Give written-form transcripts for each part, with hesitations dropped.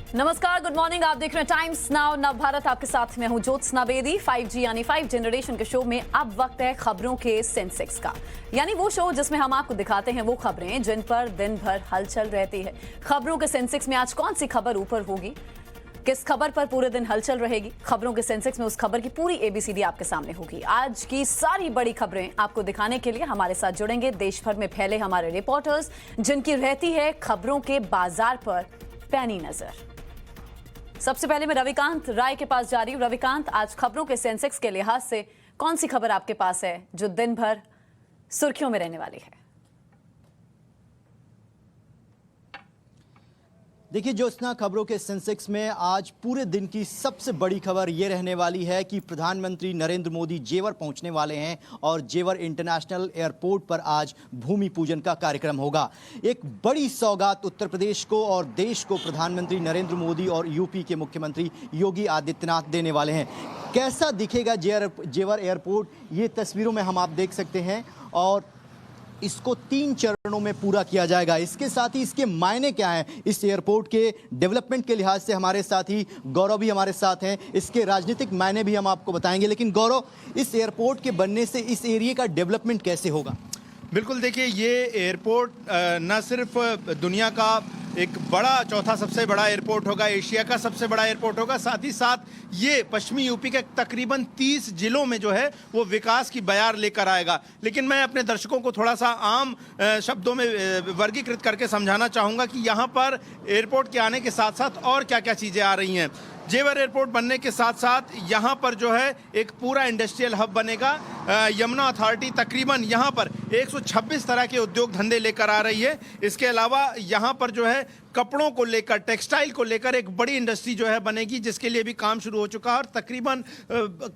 नमस्कार, good morning. आप देख रहे हैं टाइम्स नाउ नव भारत। आपके साथ में हूं ज्योत्सना बेदी। 5G यानी 5 जनरेशन के शो में अब वक्त है खबरों के सेंसेक्स का, यानी वो शो जिसमें हम आपको दिखाते हैं वो खबरें जिन पर दिन भर हलचल रहती है। खबरों के सेंसेक्स में आज कौन सी खबर ऊपर होगी, किस खबर पर पूरे दिन हलचल रहेगी, खबरों के सेंसेक्स में उस खबर की पूरी ABCD आपके सामने होगी। आज की सारी बड़ी खबरें आपको दिखाने के लिए हमारे साथ जुड़ेंगे देश भर में फैले हमारे रिपोर्टर्स, जिनकी रहती है खबरों के बाजार पर पैनी नजर। सबसे पहले मैं रविकांत राय के पास जा रही हूं। रविकांत, आज खबरों के सेंसेक्स के लिहाज से कौन सी खबर आपके पास है जो दिन भर सुर्खियों में रहने वाली है? देखिए ज्योत्सना, खबरों के सेंसेक्स में आज पूरे दिन की सबसे बड़ी खबर ये रहने वाली है कि प्रधानमंत्री नरेंद्र मोदी जेवर पहुंचने वाले हैं और जेवर इंटरनेशनल एयरपोर्ट पर आज भूमि पूजन का कार्यक्रम होगा। एक बड़ी सौगात उत्तर प्रदेश को और देश को प्रधानमंत्री नरेंद्र मोदी और यूपी के मुख्यमंत्री योगी आदित्यनाथ देने वाले हैं। कैसा दिखेगा जेवर एयरपोर्ट, ये तस्वीरों में हम आप देख सकते हैं और इसको 3 चरणों में पूरा किया जाएगा। इसके साथ ही इसके मायने क्या हैं इस एयरपोर्ट के डेवलपमेंट के लिहाज से हमारे साथ ही गौरव भी हमारे साथ हैं। इसके राजनीतिक मायने भी हम आपको बताएंगे। लेकिन गौरव, इस एयरपोर्ट के बनने से इस एरिया का डेवलपमेंट कैसे होगा? बिल्कुल, देखिए ये एयरपोर्ट न सिर्फ दुनिया का एक बड़ा चौथा सबसे बड़ा एयरपोर्ट होगा, एशिया का सबसे बड़ा एयरपोर्ट होगा, साथ ही साथ ये पश्चिमी यूपी के तकरीबन 30 जिलों में जो है वो विकास की बयार लेकर आएगा। लेकिन मैं अपने दर्शकों को थोड़ा सा आम शब्दों में वर्गीकृत करके समझाना चाहूँगा कि यहाँ पर एयरपोर्ट के आने के साथ साथ और क्या क्या चीज़ें आ रही हैं। जेवर एयरपोर्ट बनने के साथ साथ यहाँ पर जो है एक पूरा इंडस्ट्रियल हब बनेगा। यमुना अथॉरिटी तकरीबन यहाँ पर 126 तरह के उद्योग धंधे लेकर आ रही है। इसके अलावा यहाँ पर जो है कपड़ों को लेकर, टेक्सटाइल को लेकर एक बड़ी इंडस्ट्री जो है बनेगी, जिसके लिए भी काम शुरू हो चुका है और तकरीबन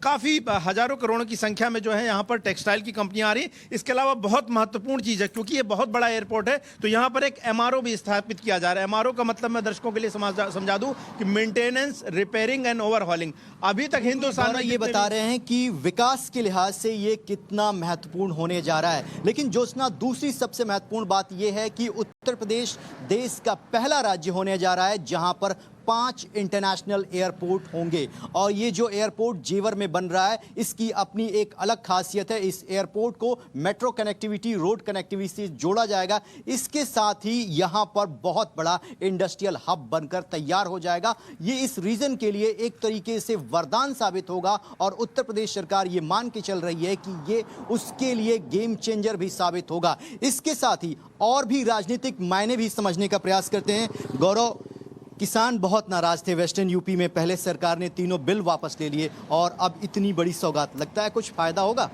काफ़ी हजारों करोड़ों की संख्या में जो है यहाँ पर टेक्सटाइल की कंपनियां आ रही। इसके अलावा बहुत महत्वपूर्ण चीज़ है, क्योंकि ये बहुत बड़ा एयरपोर्ट है, तो यहाँ पर एक MRO भी स्थापित किया जा रहा है। MRO का मतलब मैं दर्शकों के लिए समझा दूँ कि मेंटेनेंस, रिपेयरिंग एंड ओवरहॉलिंग। अभी तक हिंदुस्तान में ये बता रहे हैं कि विकास के लिहाज से ये कितना महत्वपूर्ण होने जा रहा है। लेकिन ज्योत्सना, दूसरी सबसे महत्वपूर्ण बात यह है कि उत्तर प्रदेश देश का पहला राज्य होने जा रहा है जहां पर 5 इंटरनेशनल एयरपोर्ट होंगे। और ये जो एयरपोर्ट जेवर में बन रहा है, इसकी अपनी एक अलग खासियत है। इस एयरपोर्ट को मेट्रो कनेक्टिविटी, रोड कनेक्टिविटी से जोड़ा जाएगा। इसके साथ ही यहाँ पर बहुत बड़ा इंडस्ट्रियल हब बनकर तैयार हो जाएगा। ये इस रीजन के लिए एक तरीके से वरदान साबित होगा और उत्तर प्रदेश सरकार ये मान के चल रही है कि ये उसके लिए गेम चेंजर भी साबित होगा। इसके साथ ही और भी राजनीतिक मायने भी समझने का प्रयास करते हैं। गौरव, किसान बहुत नाराज थे वेस्टर्न यूपी में, पहले सरकार ने तीनों बिल वापस ले लिए और अब इतनी बड़ी सौगात, लगता है कुछ फायदा होगा?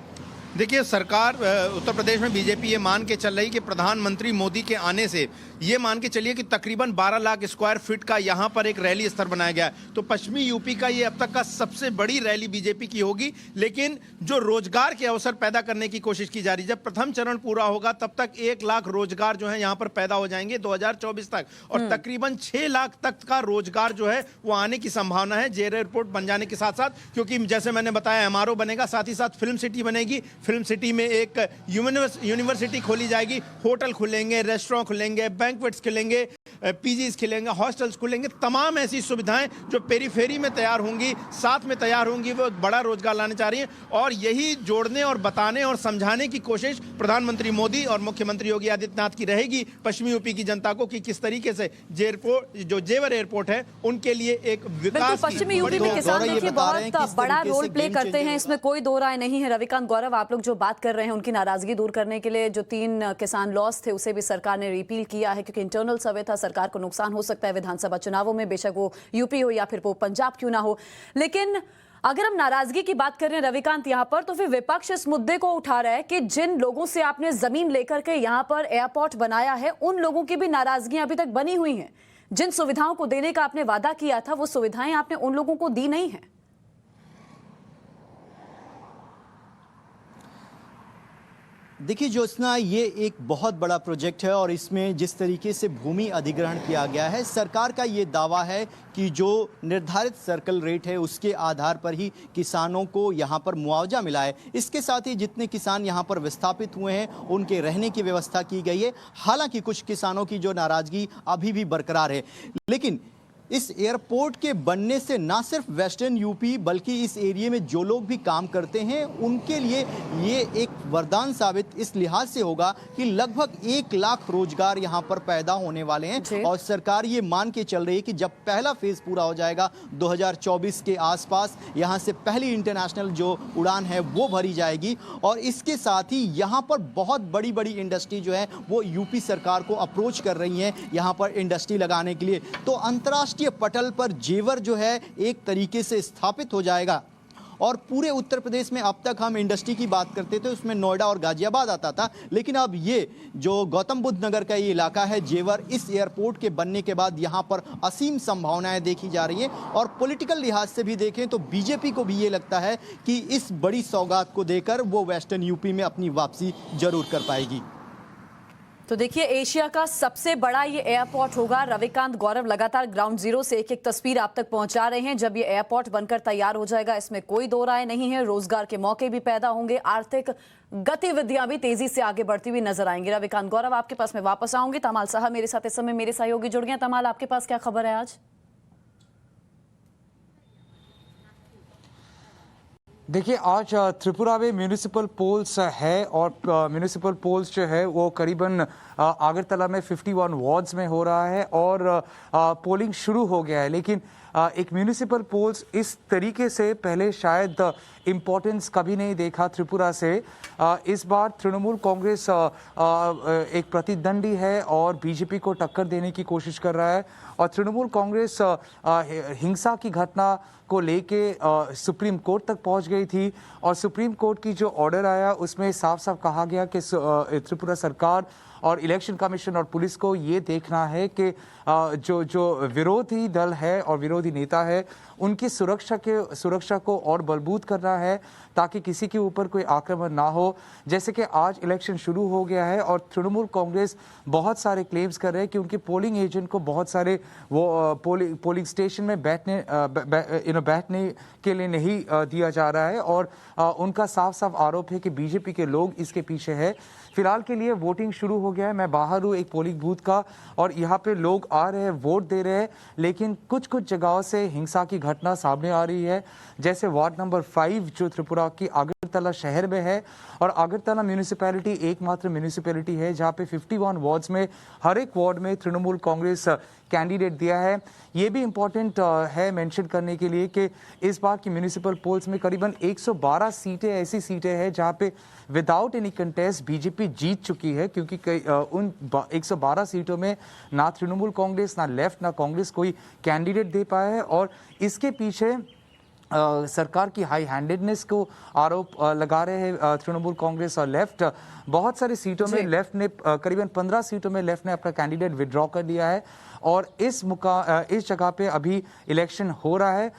देखिए, सरकार उत्तर प्रदेश में बीजेपी ये मान के चल रही कि प्रधानमंत्री मोदी के आने से ये मान के चलिए कि तकरीबन 12 लाख स्क्वायर फीट का यहाँ पर एक रैली स्थल बनाया गया है। तो पश्चिमी यूपी का ये अब तक का सबसे बड़ी रैली बीजेपी की होगी। लेकिन जो रोजगार के अवसर पैदा करने की कोशिश की जा रही है, जब प्रथम चरण पूरा होगा तब तक 1 लाख रोजगार जो है यहाँ पर पैदा हो जाएंगे 2024 तक, और तकरीबन 6 लाख तक का रोजगार जो है वो आने की संभावना है जेवर एयरपोर्ट बन जाने के साथ साथ। क्योंकि जैसे मैंने बताया, MRO बनेगा, साथ ही साथ फिल्म सिटी बनेगी। फिल्म सिटी में एक यूनिवर्सिटी खोली जाएगी, होटल खुलेंगे, रेस्टोरेंट खुलेंगे, बैंक्वेट्स खुलेंगे, पीजीज खुलेंगे, हॉस्टल्स खुलेंगे। तमाम ऐसी सुविधाएं जो पेरीफेरी में तैयार होंगी, साथ में तैयार होंगी, वो बड़ा रोजगार लाने जा रही हैं। और यही जोड़ने और बताने और समझाने की कोशिश प्रधानमंत्री मोदी और मुख्यमंत्री योगी आदित्यनाथ की रहेगी पश्चिमी यूपी की जनता को कि किस तरीके से जो जेवर एयरपोर्ट है उनके लिए एक विकास। पश्चिमी यूपी में किसान देखिए बहुत बड़ा रोल प्ले करते हैं, इसमें कोई दो राय नहीं है। रविकांत, गौरव, आप लोग जो बात कर रहे हैं उनकी नाराजगी दूर करने के लिए जो 3 किसान लॉस थे उसे भी सरकार ने रिपील किया है, क्योंकि इंटरनल सर्वे था, सरकार को नुकसान हो सकता है विधानसभा चुनावों में, बेशक वो यूपी हो या फिर वो पंजाब क्यों ना हो। लेकिन अगर हम नाराजगी की बात कर रहे हैं रविकांत यहाँ पर, तो फिर विपक्ष इस मुद्दे को उठा रहा है कि जिन लोगों से आपने जमीन लेकर के यहाँ पर एयरपोर्ट बनाया है उन लोगों की भी नाराजगियां अभी तक बनी हुई हैं। जिन सुविधाओं को देने का आपने वादा किया था वो सुविधाएं आपने उन लोगों को दी नहीं है। देखिए ज्योत्सना, ये एक बहुत बड़ा प्रोजेक्ट है और इसमें जिस तरीके से भूमि अधिग्रहण किया गया है, सरकार का ये दावा है कि जो निर्धारित सर्कल रेट है उसके आधार पर ही किसानों को यहाँ पर मुआवजा मिला है। इसके साथ ही जितने किसान यहाँ पर विस्थापित हुए हैं उनके रहने की व्यवस्था की गई है। हालांकि कुछ किसानों की जो नाराजगी अभी भी बरकरार है, लेकिन इस एयरपोर्ट के बनने से ना सिर्फ वेस्टर्न यूपी बल्कि इस एरिया में जो लोग भी काम करते हैं उनके लिए ये एक वरदान साबित इस लिहाज से होगा कि लगभग 1 लाख रोजगार यहाँ पर पैदा होने वाले हैं। और सरकार ये मान के चल रही है कि जब पहला फेज पूरा हो जाएगा 2024 के आसपास, यहाँ से पहली इंटरनेशनल जो उड़ान है वो भरी जाएगी। और इसके साथ ही यहाँ पर बहुत बड़ी बड़ी इंडस्ट्री जो है वो यूपी सरकार को अप्रोच कर रही है यहाँ पर इंडस्ट्री लगाने के लिए। तो अंतर्राष्ट्रीय पटल पर जेवर जो है एक तरीके से स्थापित हो जाएगा। और पूरे उत्तर प्रदेश में अब तक हम इंडस्ट्री की बात करते थे, उसमें नोएडा और गाजियाबाद आता था, लेकिन अब ये जो गौतम बुद्ध नगर का ये इलाका है जेवर, इस एयरपोर्ट के बनने के बाद यहाँ पर असीम संभावनाएं देखी जा रही हैं। और पॉलिटिकल लिहाज से भी देखें तो बीजेपी को भी ये लगता है कि इस बड़ी सौगात को देकर वो वेस्टर्न यूपी में अपनी वापसी जरूर कर पाएगी। तो देखिए, एशिया का सबसे बड़ा ये एयरपोर्ट होगा। रविकांत गौरव लगातार ग्राउंड जीरो से एक एक तस्वीर आप तक पहुंचा रहे हैं। जब ये एयरपोर्ट बनकर तैयार हो जाएगा, इसमें कोई दो राय नहीं है, रोजगार के मौके भी पैदा होंगे, आर्थिक गतिविधियां भी तेजी से आगे बढ़ती हुई नजर आएंगी। रविकांत गौरव, आपके पास मैं वापस आऊंगी। तमाल साहब मेरे साथ इस समय मेरे सहयोगी जुड़ गए। तमाल, आपके पास क्या खबर है आज? देखिए, आज त्रिपुरा में म्यूनिसिपल पोल्स है और म्यूनिसिपल पोल्स जो है वो करीबन आगरतला में 51 वार्ड्स में हो रहा है और पोलिंग शुरू हो गया है। लेकिन एक म्यूनिसिपल पोल्स इस तरीके से पहले शायद इम्पोर्टेंस कभी नहीं देखा त्रिपुरा से। इस बार तृणमूल कांग्रेस एक प्रतिद्वंदी है और बीजेपी को टक्कर देने की कोशिश कर रहा है। और तृणमूल कांग्रेस हिंसा की घटना को लेके सुप्रीम कोर्ट तक पहुंच गई थी और सुप्रीम कोर्ट की जो ऑर्डर आया उसमें साफ साफ कहा गया कि त्रिपुरा सरकार और इलेक्शन कमीशन और पुलिस को ये देखना है कि जो विरोधी दल है और विरोधी नेता है उनकी सुरक्षा को और बलबूत करना है ताकि किसी के ऊपर कोई आक्रमण ना हो। जैसे कि आज इलेक्शन शुरू हो गया है और तृणमूल कांग्रेस बहुत सारे क्लेम्स कर रहे हैं कि उनके पोलिंग एजेंट को बहुत सारे वो पोलिंग स्टेशन में बैठने के लिए नहीं दिया जा रहा है और उनका साफ साफ आरोप है कि बीजेपी के लोग इसके पीछे है। फिलहाल के लिए वोटिंग शुरू हो गया है। मैं बाहर हूँ एक पोलिंग बूथ का और यहाँ पे लोग आ रहे हैं, वोट दे रहे हैं, लेकिन कुछ जगहों से हिंसा की घटना सामने आ रही है। जैसे वार्ड नंबर 5 जो त्रिपुरा की अगरतला शहर में है और अगरतला म्यूनिसिपैलिटी एकमात्र म्यूनिसिपैलिटी है जहाँ पे 51 वार्ड्स में हर एक वार्ड में तृणमूल कांग्रेस कैंडिडेट दिया है। ये भी इम्पोर्टेंट है मेंशन करने के लिए कि इस बार की म्यूनिसिपल पोल्स में करीबन 112 सीटें ऐसी सीटें हैं जहाँ पे विदाउट एनी कंटेस्ट बीजेपी जीत चुकी है, क्योंकि उन 112 सीटों में ना तृणमूल कांग्रेस ना लेफ्ट ना कांग्रेस कोई कैंडिडेट दे पाया है। और इसके पीछे सरकार की हाई हैंडेडनेस को आरोप लगा रहे हैं तृणमूल कांग्रेस और लेफ्ट। बहुत सारी सीटों में लेफ्ट ने करीबन 15 सीटों में लेफ्ट ने अपना कैंडिडेट विड्रॉ कर लिया है और इस जगह पे अभी इलेक्शन हो रहा है।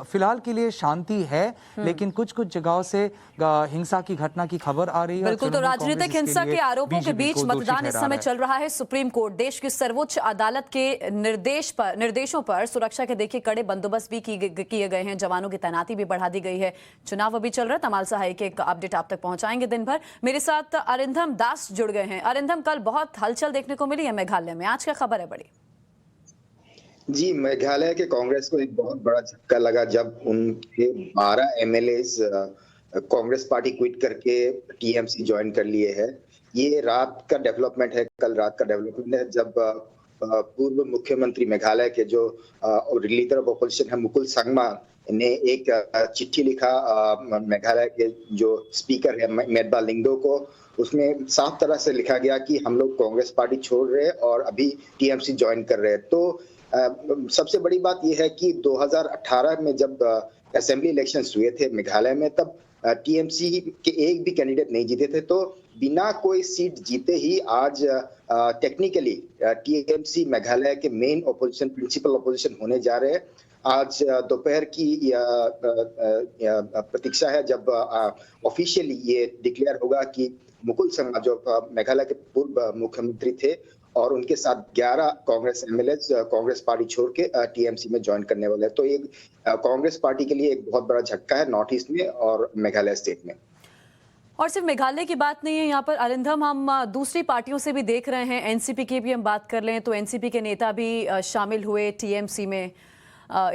फिलहाल के लिए शांति है, लेकिन कुछ जगहों से हिंसा की घटना की खबर आ रही है। बिल्कुल, तो राजनीतिक हिंसा के आरोपों के बीच मतदान इस समय चल रहा है। सुप्रीम कोर्ट, देश की सर्वोच्च अदालत के निर्देशों पर सुरक्षा के देखिए कड़े बंदोबस्त भी किए गए हैं, जवानों की तैनाती भी बढ़ा दी गई है। चुनाव अभी चल रहा है। तमाल सहाय के एक अपडेट आप तक पहुंचाएंगे दिन भर। मेरे साथ अरिंधम दास जुड़ गए हैं। अरिंधम, कल बहुत हलचल देखने को मिली है मेघालय में, आज क्या खबर है बड़ी? जी, मेघालय के कांग्रेस को एक बहुत बड़ा झटका लगा जब उनके 12 एमएलएस कांग्रेस पार्टी क्विट करके टीएमसी ज्वाइन कर लिए हैं। ये रात का डेवलपमेंट है, कल रात का डेवलपमेंट है जब पूर्व मुख्यमंत्री मेघालय के जो लीडर ऑफ अपोजिशन है मुकुल संगमा ने एक चिट्ठी लिखा मेघालय के जो स्पीकर है मेदबा लिंगडो को। उसमें साफ तरह से लिखा गया कि हम लोग कांग्रेस पार्टी छोड़ रहे हैं और अभी टीएमसी ज्वाइन कर रहे हैं। तो सबसे बड़ी बात यह है कि 2018 में जब असेंबली इलेक्शंस हुए थे मेघालय में, तब टीएमसी के एक भी कैंडिडेट नहीं जीते थे। तो बिना कोई सीट जीते ही आज टेक्निकली टीएमसी मेघालय के मेन ऑपोजिशन, प्रिंसिपल ऑपोजिशन होने जा रहे हैं। आज दोपहर की प्रतीक्षा है जब ऑफिशियली ये डिक्लेयर होगा कि मुकुल संगमा जो मेघालय के पूर्व मुख्यमंत्री थे और उनके साथ 11 कांग्रेस एमएलए कांग्रेस पार्टी छोड़ के टीएमसी में ज्वाइन करने वाले हैं। तो ये कांग्रेस पार्टी के लिए एक बहुत बड़ा झटका है नॉर्थ ईस्ट में और मेघालय स्टेट में। और सिर्फ मेघालय की बात नहीं है यहाँ पर अरिंदम, हम दूसरी पार्टियों से भी देख रहे हैं। एनसीपी की भी हम बात कर लें तो एनसीपी के नेता भी शामिल हुए टीएमसी में।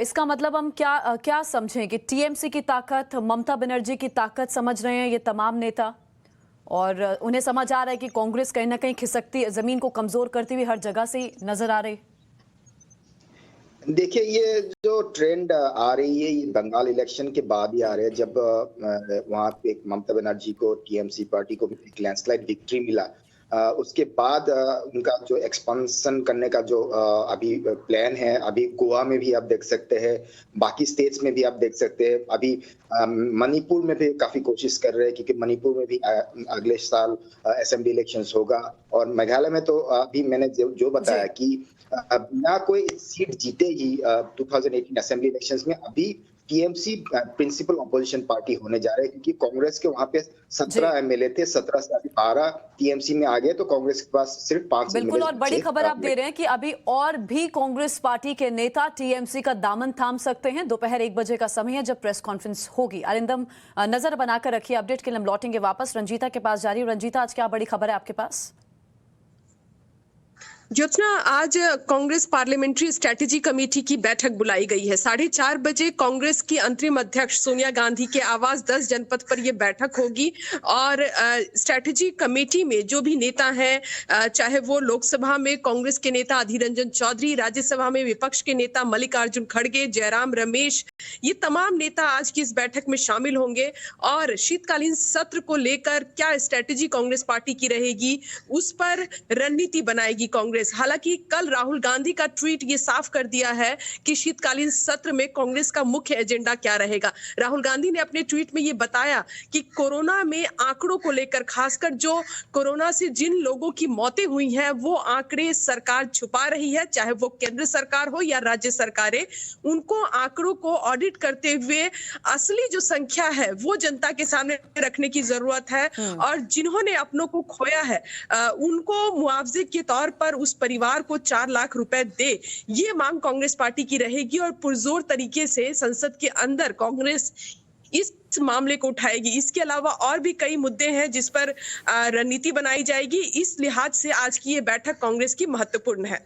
इसका मतलब हम क्या समझें कि टीएमसी की ताकत, ममता बनर्जी की ताकत समझ रहे हैं ये तमाम नेता, और उन्हें समझ आ रहा है कि कांग्रेस कहीं ना कहीं खिसकती, जमीन को कमजोर करती हुई हर जगह से नजर आ रही। देखिए, ये जो ट्रेंड आ रही है ये बंगाल इलेक्शन के बाद ही आ रहे हैं, जब वहां पे ममता बनर्जी को, टीएमसी पार्टी को एक लैंडस्लाइड विक्ट्री मिला। उसके बाद उनका जो एक्सपेंशन करने का जो अभी प्लान है, अभी गोवा में भी आप देख सकते हैं, बाकी स्टेट्स में भी आप देख सकते हैं, अभी मणिपुर में भी काफी कोशिश कर रहे हैं, क्योंकि मणिपुर में भी अगले साल असेंबली इलेक्शंस होगा। और मेघालय में तो अभी मैंने जो बताया कि बिना कोई सीट जीते ही 2018 असेंबली इलेक्शंस में अभी टीएमसी प्रिंसिपल ऑपोजिशन पार्टी होने जा रहे हैं, क्योंकि कांग्रेस के वहां पे 17 एमएलए थे, 17 से अभी 12 टीएमसी में आ गए, तो कांग्रेस के पास सिर्फ 5 बिल्कुल। और बड़ी खबर आप दे रहे हैं कि अभी और भी कांग्रेस पार्टी के नेता टीएमसी का दामन थाम सकते हैं। दोपहर 1 बजे का समय है जब प्रेस कॉन्फ्रेंस होगी। अरिंदम, नजर बनाकर रखिए, अपडेट के लिए हम लौटेंगे वापस रंजीता के पास जा रही हूँ। रंजीता, आज क्या बड़ी खबर है आपके पास? ज्योत्सना, आज कांग्रेस पार्लियामेंट्री स्ट्रेटेजी कमेटी की बैठक बुलाई गई है। 4:30 बजे कांग्रेस की अंतरिम अध्यक्ष सोनिया गांधी के आवास 10 जनपद पर यह बैठक होगी। और स्ट्रेटेजी कमेटी में जो भी नेता हैं, चाहे वो लोकसभा में कांग्रेस के नेता अधीर रंजन चौधरी, राज्यसभा में विपक्ष के नेता मल्लिकार्जुन खड़गे, जयराम रमेश, ये तमाम नेता आज की इस बैठक में शामिल होंगे। और शीतकालीन सत्र को लेकर क्या स्ट्रेटेजी कांग्रेस पार्टी की रहेगी, उस पर रणनीति बनाएगी कांग्रेस। हालांकि कल राहुल गांधी का ट्वीट ये साफ कर दिया है कि शीतकालीन सत्र में कांग्रेस का मुख्य एजेंडा क्या रहेगा। राहुल गांधी ने अपने ट्वीट में ये बताया कि कोरोना में आंकड़ों को लेकर, खासकर जो कोरोना से जिन लोगों की मौतें हुई हैं, वो आंकड़े सरकार छुपा रही है, चाहे वो केंद्र सरकार हो या राज्य सरकारें। उनको आंकड़ों को ऑडिट करते हुए असली जो संख्या है वो जनता के सामने रखने की जरूरत है। और जिन्होंने अपनों को खोया है उनको मुआवजे के तौर पर उस परिवार को 4 लाख रुपए दे, ये मांग कांग्रेस पार्टी की रहेगी। और पुरजोर तरीके से संसद के अंदर कांग्रेस इस मामले को उठाएगी। इसके अलावा और भी कई मुद्दे हैं जिस पर रणनीति बनाई जाएगी। इस लिहाज से आज की ये बैठक कांग्रेस की महत्वपूर्ण है।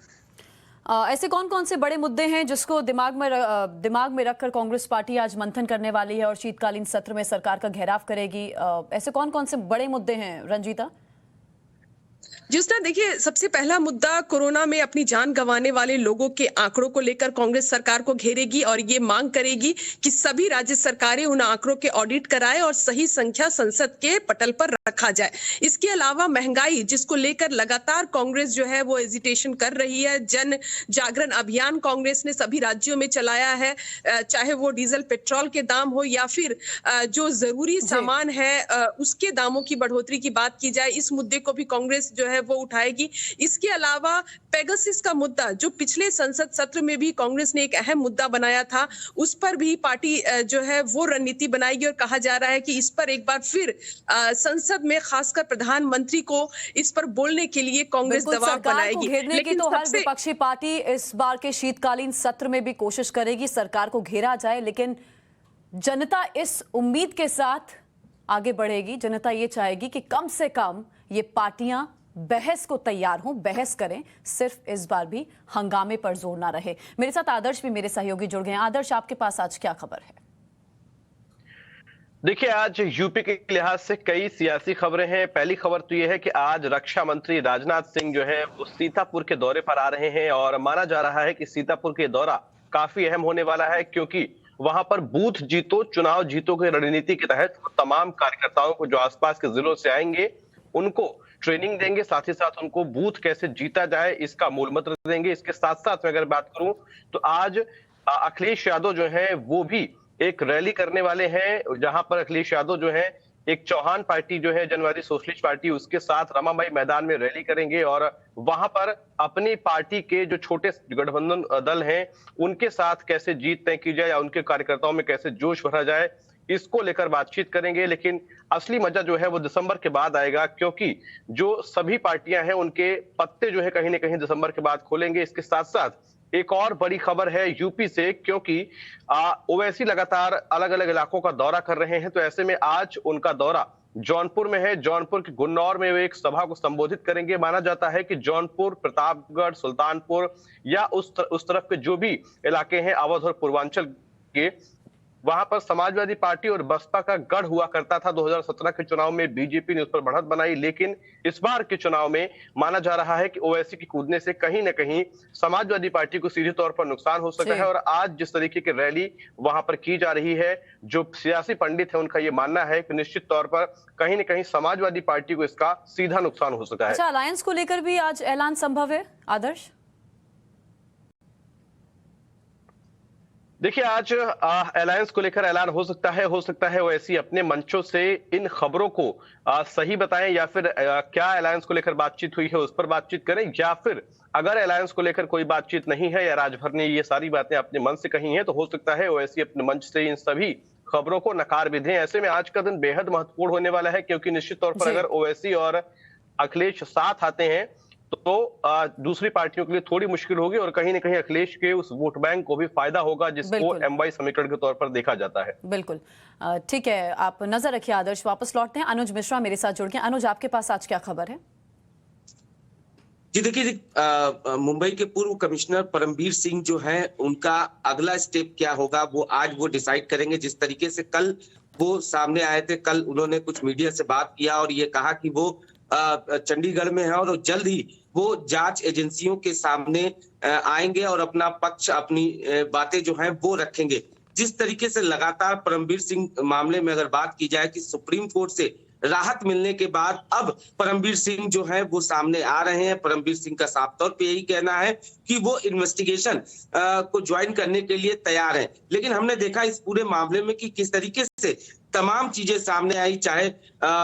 ऐसे कौन कौन से बड़े मुद्दे हैं जिसको दिमाग में रखकर कांग्रेस पार्टी आज मंथन करने वाली है और शीतकालीन सत्र में सरकार का घेराव करेगी? ऐसे कौन कौन से बड़े मुद्दे हैं रंजीता? जिसना देखिए, सबसे पहला मुद्दा कोरोना में अपनी जान गंवाने वाले लोगों के आंकड़ों को लेकर कांग्रेस सरकार को घेरेगी और ये मांग करेगी कि सभी राज्य सरकारें उन आंकड़ों के ऑडिट कराएं और सही संख्या संसद के पटल पर रखा जाए। इसके अलावा महंगाई, जिसको लेकर लगातार कांग्रेस जो है वो एजिटेशन कर रही है। जन जागरण अभियान कांग्रेस ने सभी राज्यों में चलाया है, चाहे वो डीजल पेट्रोल के दाम हो या फिर जो जरूरी सामान है उसके दामों की बढ़ोतरी की बात की जाए, इस मुद्दे को भी कांग्रेस जो है वो उठाएगी। इसके अलावा पेगासस का मुद्दा, जो पिछले संसद सत्र में भी कांग्रेस ने एक अहम मुद्दा बनाया था, उस पर भी पार्टी जो है वो रणनीति बनाएगी। और कहा जा रहा है कि इस पर एक बार फिर संसद में खासकर प्रधानमंत्री को इस पर बोलने के लिए कांग्रेस दबाव बनाएगी। लेकिन तो हर विपक्षी पार्टी इस बार के शीतकालीन सत्र में भी कोशिश करेगी सरकार को घेरा जाए, लेकिन जनता इस उम्मीद के साथ आगे बढ़ेगी। जनता ये चाहेगी कि कम से कम ये पार्टियां बहस को तैयार हों, बहस करें, सिर्फ इस बार भी हंगामे पर जोर ना रहे। मेरे साथ आदर्श भी, मेरे सहयोगी जुड़ गए हैं। आदर्श, आपके पास आज क्या खबर है? देखिए, आज यूपी के लिहाज से कई सियासी खबरें हैं। पहली खबर तो यह है कि आज रक्षा मंत्री राजनाथ सिंह जो है वो सीतापुर के दौरे पर आ रहे हैं और माना जा रहा है कि सीतापुर के दौरा काफी अहम होने वाला है, क्योंकि वहां पर बूथ जीतो चुनाव जीतो की रणनीति के तहत तमाम कार्यकर्ताओं को जो आसपास के जिलों से आएंगे उनको ट्रेनिंग देंगे, साथ ही साथ उनको बूथ कैसे जीता जाए इसका मूल मंत्र देंगे। इसके साथ साथ मैं अगर बात करूं तो आज अखिलेश यादव जो है वो भी एक रैली करने वाले हैं, जहां पर अखिलेश यादव जो है एक चौहान पार्टी जो है जनवादी सोशलिस्ट पार्टी, उसके साथ रमाबाई मैदान में रैली करेंगे और वहां पर अपनी पार्टी के जो छोटे गठबंधन दल हैं उनके साथ कैसे जीत तय की जाए या उनके कार्यकर्ताओं में कैसे जोश भरा जाए, इसको लेकर बातचीत करेंगे। लेकिन असली मजा जो है वो दिसंबर के बाद आएगा, क्योंकि जो सभी पार्टियां हैं उनके पत्ते जो है कहीं ना कहीं दिसंबर के बाद खोलेंगे। इसके साथ साथ एक और बड़ी खबर है यूपी से, क्योंकि ओवैसी लगातार अलग अलग इलाकों का दौरा कर रहे हैं, तो ऐसे में आज उनका दौरा जौनपुर में है। जौनपुर के गुन्नौर में वे एक सभा को संबोधित करेंगे। माना जाता है कि जौनपुर, प्रतापगढ़, सुल्तानपुर या उस तरफ के जो भी इलाके हैं अवध और पूर्वांचल के, वहां पर समाजवादी पार्टी और बसपा का गढ़ हुआ करता था। 2017 के चुनाव में बीजेपी ने उस पर बढ़त बनाई, लेकिन इस बार के चुनाव में माना जा रहा है कि ओवैसी के कूदने से कहीं न कहीं समाजवादी पार्टी को सीधे तौर पर नुकसान हो सकता है। और आज जिस तरीके की रैली वहां पर की जा रही है, जो सियासी पंडित है उनका ये मानना है कि निश्चित तौर पर कहीं न कहीं समाजवादी पार्टी को इसका सीधा नुकसान हो सकता है। अच्छा, अलायंस को लेकर भी आज ऐलान संभव है आदर्श? देखिए, आज अलायंस को लेकर ऐलान हो सकता है ओवैसी अपने मंचों से इन खबरों को सही बताएं, या फिर क्या अलायंस को लेकर बातचीत हुई है उस पर बातचीत करें, या फिर अगर अलायंस को लेकर कोई बातचीत नहीं है या राजभर ने ये सारी बातें अपने मन से कही हैं, तो हो सकता है ओवैसी अपने मंच से इन सभी खबरों को नकार भी दें। ऐसे में आज का दिन बेहद महत्वपूर्ण होने वाला है, क्योंकि निश्चित तौर पर अगर ओवैसी और अखिलेश साथ आते हैं तो दूसरी पार्टियों के लिए थोड़ी मुश्किल होगी, और कहीं न कहीं अखिलेश के उस वोट बैंक को भी फायदा होगा जिसको एमवाई समीकरण के तौर पर देखा जाता है। बिल्कुल, ठीक है, आप नजर रखिए आदर्श। वापस लौटते हैं, अनुज मिश्रा मेरे साथ जुड़ गए। अनुज, आपके पास आज क्या खबर है? जी देखिए, मुंबई के पूर्व कमिश्नर परमबीर सिंह जो हैं, उनका अगला स्टेप क्या होगा वो आज वो डिसाइड करेंगे। जिस तरीके से कल वो सामने आए थे, कल उन्होंने कुछ मीडिया से बात किया और ये कहा कि वो चंडीगढ़ में है और जल्द ही वो जांच एजेंसियों के सामने आएंगे और अपना पक्ष, अपनी बातें जो हैं वो रखेंगे। जिस तरीके से लगातार परमबीर सिंह मामले में अगर बात की जाए कि सुप्रीम कोर्ट से राहत मिलने के बाद अब परमबीर सिंह जो है वो सामने आ रहे हैं। परमबीर सिंह का साफ तौर पे यही कहना है कि वो इन्वेस्टिगेशन को ज्वाइन करने के लिए तैयार है। लेकिन हमने देखा इस पूरे मामले में कि किस तरीके से तमाम चीजें सामने आई, चाहे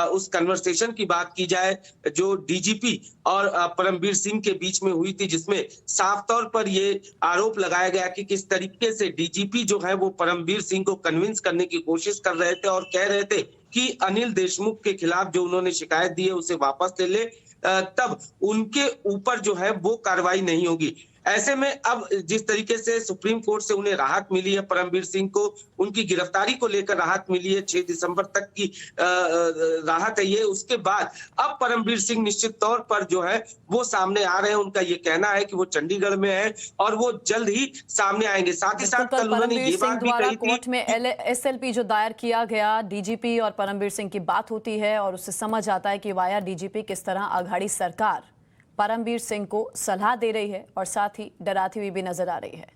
उस कन्वर्सेशन की बात की जाए जो डीजीपी और परमबीर सिंह के बीच में हुई थी, जिसमें साफ तौर पर ये आरोप लगाया गया कि किस तरीके से डीजीपी जो है वो परमबीर सिंह को कन्विंस करने की कोशिश कर रहे थे और कह रहे थे कि अनिल देशमुख के खिलाफ जो उन्होंने शिकायत दी है उसे वापस ले ले, तब उनके ऊपर जो है वो कार्रवाई नहीं होगी। ऐसे में अब जिस तरीके से सुप्रीम कोर्ट से उन्हें राहत मिली है, परमबीर सिंह को उनकी गिरफ्तारी को लेकर राहत मिली है, 6 दिसंबर तक की राहत है ये। उसके बाद अब परमबीर सिंह निश्चित तौर पर जो है वो सामने आ रहे हैं। उनका ये कहना है कि वो चंडीगढ़ में है और वो जल्द ही सामने आएंगे। साथ ही साथ कल उन्होंने ये बात भी कही थी, कोर्ट में एसएलपी जो दायर किया गया, डीजीपी और परमबीर सिंह की बात होती है और उससे समझ आता है कि वाया डीजीपी किस तरह आघाड़ी सरकार परमबीर सिंह को सलाह दे रही है और साथ ही डराती हुई भी नजर आ रही है।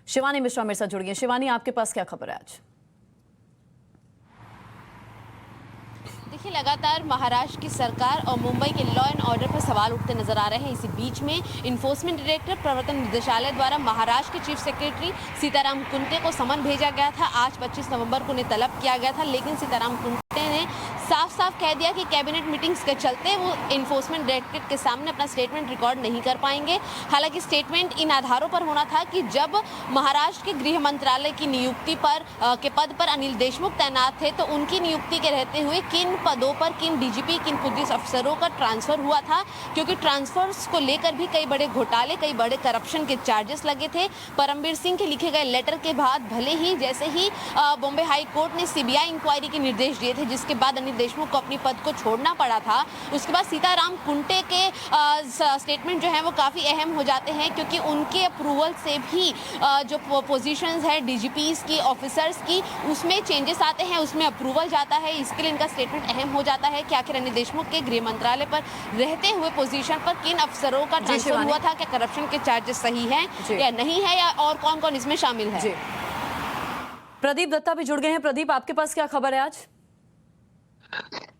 शिवानी मिश्रा मेरे साथ जुड़ गई। शिवानी, आपके पास क्या खबर है आज? देखिए, लगातार महाराष्ट्र की सरकार और मुंबई के लॉ एंड ऑर्डर पर सवाल उठते नजर आ रहे हैं। इसी बीच में इन्फोर्समेंट डायरेक्टर प्रवर्तन निदेशालय द्वारा महाराष्ट्र के चीफ सेक्रेटरी सीताराम कुंटे को समन भेजा गया था। आज 25 नवंबर को उन्हें तलब किया गया था, लेकिन सीताराम कुंटे ने साफ साफ कह दिया कि कैबिनेट मीटिंग्स के चलते वो इन्फोर्समेंट डायरेक्टरेट के सामने अपना स्टेटमेंट रिकॉर्ड नहीं कर पाएंगे। हालांकि स्टेटमेंट इन आधारों पर होना था कि जब महाराष्ट्र के गृह मंत्रालय की नियुक्ति पर के पद पर अनिल देशमुख तैनात थे, तो उनकी नियुक्ति के रहते हुए किन पदों पर किन डीजीपी, किन पुलिस अफसरों का ट्रांसफर हुआ था, क्योंकि ट्रांसफर्स को लेकर भी कई बड़े घोटाले, कई बड़े करप्शन के चार्जेस लगे थे। परमबीर सिंह के लिखे गए लेटर के बाद भले ही जैसे ही बॉम्बे हाई कोर्ट ने सीबीआई इंक्वायरी के निर्देश दिए थे, जिसके बाद अनिल देशमुख को अपनी पद को छोड़ना पड़ा था, उसके बाद सीताराम कुंटे के स्टेटमेंट जो है वो काफ़ी अहम हो जाते हैं, क्योंकि उनके अप्रूवल से भी जो पोजीशंस है डीजीपीज की, ऑफिसर्स की, उसमें चेंजेस आते हैं, उसमें अप्रूवल जाता है। इसके लिए इनका स्टेटमेंट अहम हो जाता है कि आखिर अनिल देशमुख के गृह मंत्रालय पर रहते हुए पोजीशन पर किन अफसरों का ट्रांसफर हुआ था, क्या करप्शन के चार्जेस सही हैं या नहीं है, या और कौन कौन इसमें शामिल है। प्रदीप दत्ता भी जुड़ गए हैं। प्रदीप, आपके पास क्या खबर है आज?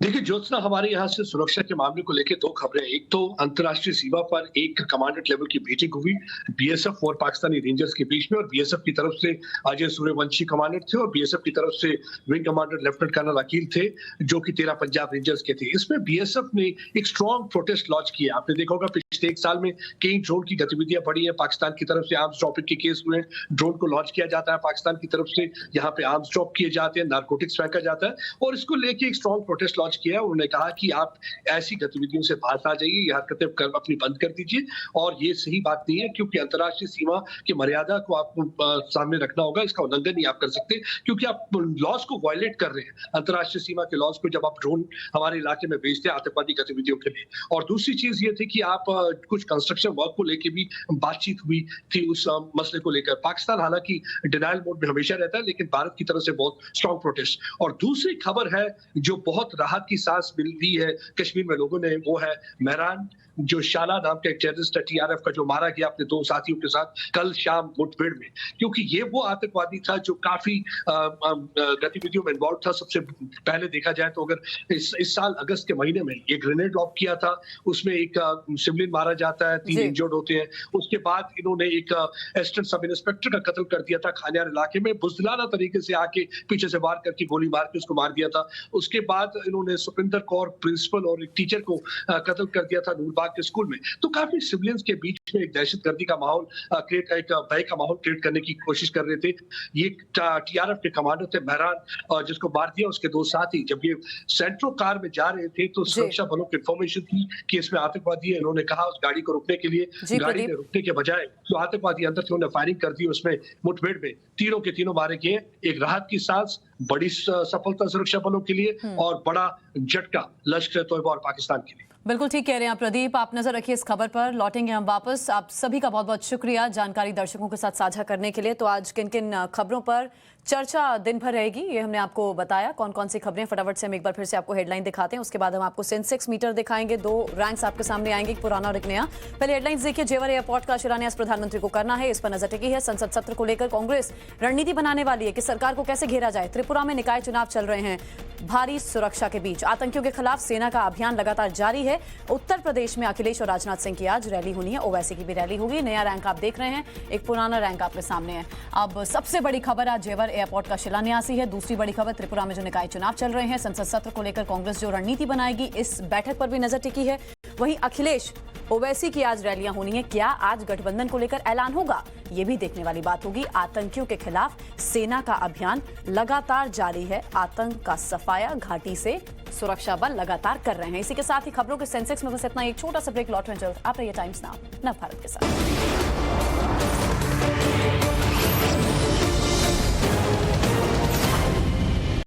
देखिए ज्योत्सना, हमारे यहाँ से सुरक्षा के मामले को लेकर 2 खबरें। एक तो अंतर्राष्ट्रीय सीमा पर एक कमांडेंट लेवल की मीटिंग हुई बीएसएफ और पाकिस्तानी रेंजर्स के बीच में, और बीएसएफ की तरफ से अजय सूर्यवंशी कमांडेंट थे और बीएसएफ की तरफ से wing commander lieutenant colonel Akeel थे, जो कि 13 पंजाब रेंजर्स के थे। इसमें बीएसएफ ने एक स्ट्रॉन्ग प्रोटेस्ट लॉन्च किया। आपने देखा होगा पिछले 1 साल में कई ड्रोन की गतिविधियां बढ़ी है, पाकिस्तान की तरफ से आर्म्स ड्रॉपिंग के केस हुए, ड्रोन को लॉन्च किया जाता है पाकिस्तान की तरफ से, यहाँ पे आर्म्स ड्रॉप किए जाते हैं, नारकोटिक्स फेंका जाता है, और इसको लेके एक स्ट्रॉन्ग प्रोटेस्ट लॉन्च किया है। उन्होंने कहा कि आप ऐसी गतिविधियों से बाहर आ जाइए, ये हरकतें अपनी बंद कर दीजिए, और ये सही बात नहीं है, क्योंकि अंतर्राष्ट्रीय सीमा की मर्यादा को आपको सामने रखना होगा। इसका उल्लंघन नहीं आप कर सकते, क्योंकि आप लॉज को वायलेट कर रहे हैं, अंतर्राष्ट्रीय सीमा के लॉज को, जब आप ड्रोन हमारे इलाके में भेजते हैं आतंकवादी गतिविधियों के लिए। और दूसरी चीज ये थी कि आप कुछ कंस्ट्रक्शन वर्क को लेकर भी बातचीत हुई थी, उस मसले को लेकर। पाकिस्तान हालांकि डिनायल मोड में हमेशा रहता है, लेकिन भारत की तरफ से बहुत स्ट्रॉन्ग प्रोटेस्ट। और दूसरी खबर है जो बहुत राहत की सांस मिलती है कश्मीर में लोगों ने, वो है मेहरान, जो शाला नाम का एक टेररिस्ट है टीआरएफ का, जो मारा गया अपने 2 साथियों के साथ कल शाम मुठभेड़ में। क्योंकि ये वो आतंकवादी था जो काफी गतिविधियों में इन्वॉल्व था। सबसे पहले देखा जाए तो अगर इस साल अगस्त के महीने में ये ग्रेनेड लॉन्च किया था, उसमें एक सिविलियन मारा जाता है, 3 इंजर्ड होते हैं। उसके बाद इन्होंने एक असिस्टेंट सब इंस्पेक्टर का कत्ल कर दिया था खानियार इलाके में, बुजदिलाना तरीके से आके पीछे से वार करके गोली मार के उसको मार दिया था। उसके बाद इन्होंने सुपिंदर कौर प्रिंसिपल और एक टीचर को कत्ल कर दिया था नूरबाग के स्कूल में। तो काफी सिविलियंस के बीच में एक दहशतगर्दी का माहौल एक भय का माहौल क्रिएट करने की कोशिश कर रहे थे। ये टीआरएफ के कमांडर थे मेहरान, जिसको मार दिया। उसके 2 साथी जब ये सेंट्रो कार में जा रहे थे तो सुरक्षा बलों की इंफॉर्मेशन थी कि इसमें आतंकवादी है। इन्होंने कहा उस गाड़ी को रुकने के लिए, गाड़ी ने रुकने के बजाय जो आतंकवादी अंदर थे उन्होंने फायरिंग कर दी। उसमें मुठभेड़ में तीनों के तीनों मारे गए। एक राहत की सांस, बड़ी सफलता सुरक्षा बलों के लिए और बड़ा झटका लश्कर तोयबा और पाकिस्तान के लिए। बिल्कुल ठीक कह रहे हैं आप प्रदीप। आप नजर रखिए इस खबर पर, लौटेंगे हम वापस। आप सभी का बहुत बहुत शुक्रिया जानकारी दर्शकों के साथ साझा करने के लिए। तो आज किन किन खबरों पर चर्चा दिन भर रहेगी ये हमने आपको बताया। कौन कौन सी खबरें, फटाफट से हम एक बार फिर से आपको हेडलाइन दिखाते हैं, उसके बाद हम आपको सेंसेक्स मीटर दिखाएंगे। 2 रैंक्स आपके सामने आएंगे, एक पुराना और एक नया। पहले हेडलाइंस देखिए। जेवर एयरपोर्ट का शिलान्यास प्रधानमंत्री को करना है, इस पर नजर टिकी है। संसद सत्र को लेकर कांग्रेस रणनीति बनाने वाली है कि सरकार को कैसे घेरा जाए। त्रिपुरा में निकाय चुनाव चल रहे हैं, भारी सुरक्षा के बीच आतंकियों के खिलाफ सेना का अभियान लगातार जारी है। उत्तर प्रदेश में अखिलेश और राजनाथ सिंह की आज रैली होनी है, ओवैसी की भी रैली होगी। नया रैंक आप देख रहे हैं, एक पुराना रैंक आपके सामने है। अब सबसे बड़ी खबर आज जेवर एयरपोर्ट का शिलान्यास ही है। दूसरी बड़ी खबर, त्रिपुरा में जो निकाय चुनाव चल रहे हैं, संसद सत्र को लेकर कांग्रेस जो रणनीति बनाएगी, इस बैठक पर भी नजर टिकी है। वहीं अखिलेश ओवैसी की आज रैलियां होनी है। क्या आज गठबंधन को लेकर ऐलान होगा, ये भी देखने वाली बात होगी। आतंकियों के खिलाफ सेना का अभियान लगातार जारी है। आतंक का सफाया घाटी से सुरक्षा बल लगातार कर रहे हैं। इसी के साथ ही खबरों के सेंसेक्स में बस इतना। एक छोटा सा ब्रेक, लौट में जल्द। आप रहिए टाइम्स नाउ नव भारत के साथ।